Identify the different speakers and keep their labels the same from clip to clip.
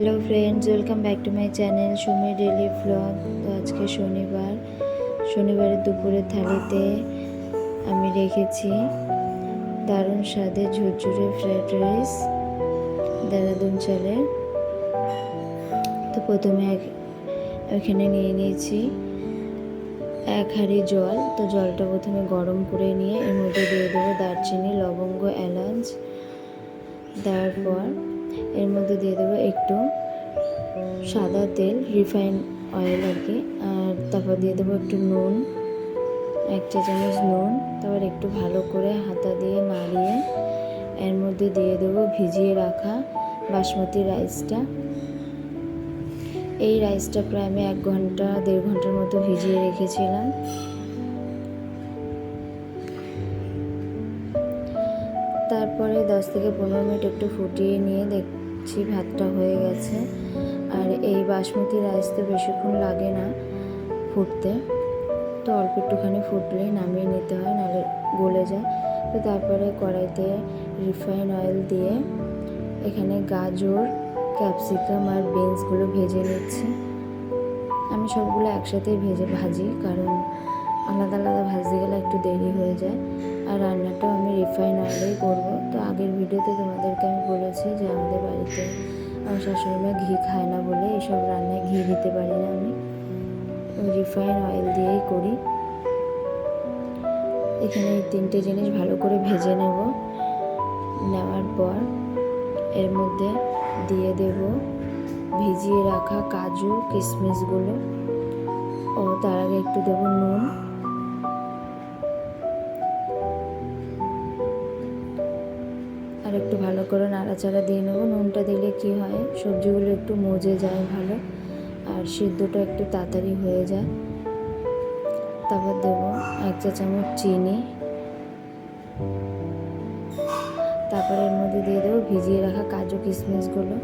Speaker 1: Hello friends, welcome back to my channel Sumi daily vlog. তো আজকে শনিবারের দুপুরের থালিতে আমি রেখেছি দারুণ স্বাদের ঝুরঝুরে ফ্রাইড রাইস দেরাদুন চালের। তো প্রথমে এখানে নিয়ে নিয়েছি 1 হাঁড়ি জল। তো জলটা প্রথমে গরম করে নিয়ে এর মধ্যে দিয়ে দেবো দারচিনি, লবঙ্গ, এলাচ। দেওয়ার পর এর মধ্যে দিয়ে দেবো একটু সাদা তেল, রিফাইন অয়েল আর কি। আর তারপর দিয়ে দেবো একটু নুন, 1 চা চামচ নুন। তারপর একটু ভালো করে হাতা দিয়ে নাড়িয়ে এর মধ্যে দিয়ে দেবো ভিজিয়ে রাখা বাসমতি রাইসটা। এই রাইসটা প্রায় আমি 1-1.5 ঘন্টার মতো ভিজিয়ে রেখেছিলাম। তারপরে 10 থেকে 15 মিনিট একটু ফুটিয়ে নিয়ে দেখছি ভাতটা হয়ে গেছে। আর এই বাসমতি রাইস তো বেশিক্ষণ লাগে না ফুটতে, তো অল্প একটুখানি ফুটলেই নামিয়ে নিতে হয়, নাহলে গলে যায়। তো তারপরে কড়াইতে রিফাইন অয়েল দিয়ে এখানে গাজর, ক্যাপসিকাম আর বিনসগুলো ভেজে নিচ্ছি। আমি সবগুলো একসাথেই ভাজি, কারণ আলাদা আলাদা ভাজতে গেলে একটু দেরি হয়ে যায়। আর রান্নাটাও আমি রিফাইন অয়েলেই করবো। তো আগের ভিডিওতে তোমাদেরকে আমি বলেছি যে আমাদের বাড়িতে আমার শাশুড়িমা ঘি খায় না বলে এইসব রান্নায় ঘি দিতে পারি না, আমি রিফাইন অয়েল দিয়েই করি। এখানে এই 3টে জিনিস ভালো করে ভেজে নেওয়ার পর এর মধ্যে দিয়ে দেব ভিজিয়ে রাখা কাজু কিশমিশগুলো, ও তার আগে একটু দেবো নুন। আর একটু ভালো করে নাড়াচাড়া দিয়ে নেবো। নুনটা দিলে কি হয়, সবজিগুলো একটু মজে যায় ভালো, আর সিদ্ধটা একটু তাড়াতাড়ি হয়ে যায়। তারপর দেবো 1 চা চামচ চিনি। তারপর এর মধ্যে দিয়ে দেবো ভিজিয়ে রাখা কাজু কিশমিশগুলো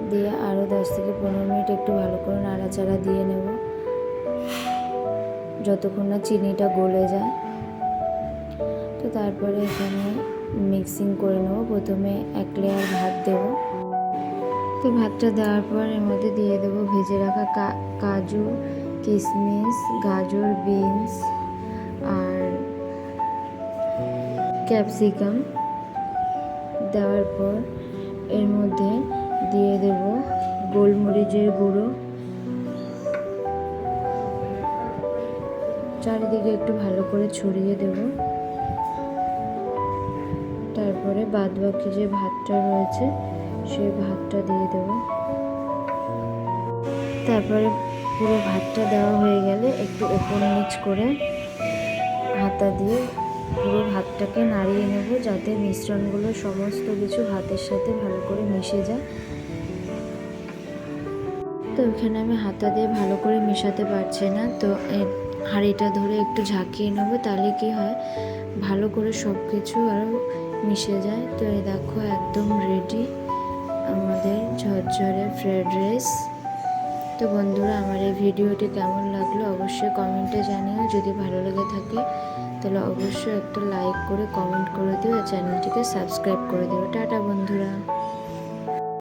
Speaker 1: দিয়ে আরও 10 থেকে 15 মিনিট একটু ভালো করে নাড়াচাড়া দিয়ে নেব, যতক্ষণ না চিনিটা গলে যায়। তো তারপরে এখানে মিক্সিং করে নেব। প্রথমে 1 লেয়ার ভাত দেব। তো ভাতটা দেওয়ার পর এর মধ্যে দিয়ে দেবো ভেজে রাখা কাজু কিশমিশ, গাজর, বিনস আর ক্যাপসিকাম। দেওয়ার পর এর মধ্যে দিয়ে দেব গোলমরিচের গুঁড়ো। চারিদিকে একটু ভালো করে ছড়িয়ে দেব। তারপরে বাদবাকি যে ভাতটা রয়েছে সেই ভাতটা দিয়ে দেব। তারপরে পুরো ভাতটা দেওয়া হয়ে গেলে একটু ওপর নিচ করে হাতা দিয়ে পুরো ভাতটাকে নাড়িয়ে নেব, যাতে মিশ্রণগুলো সমস্ত কিছু ভাতের সাথে ভালো করে মিশে যায়। তো এখানে আমি হাতা দিয়ে ভালো করে মেশাতে পারছি না, তো হাঁড়িটা ধরে একটু ঝাঁকিয়ে নেব, তাহলে কি হয় ভালো করে সব কিছু আরও মিশে যায়। তো এই দেখো একদম রেডি আমাদের ঝরঝরে ফ্রাইড রাইস। তো বন্ধুরা, আমার এই ভিডিওটি কেমন লাগলো অবশ্যই কমেন্টে জানিও। যদি ভালো লেগে থাকে তাহলে অবশ্যই একটা লাইক করে কমেন্ট করে দিও, আর চ্যানেলটিকে সাবস্ক্রাইব করে দিও। টাটা বন্ধুরা।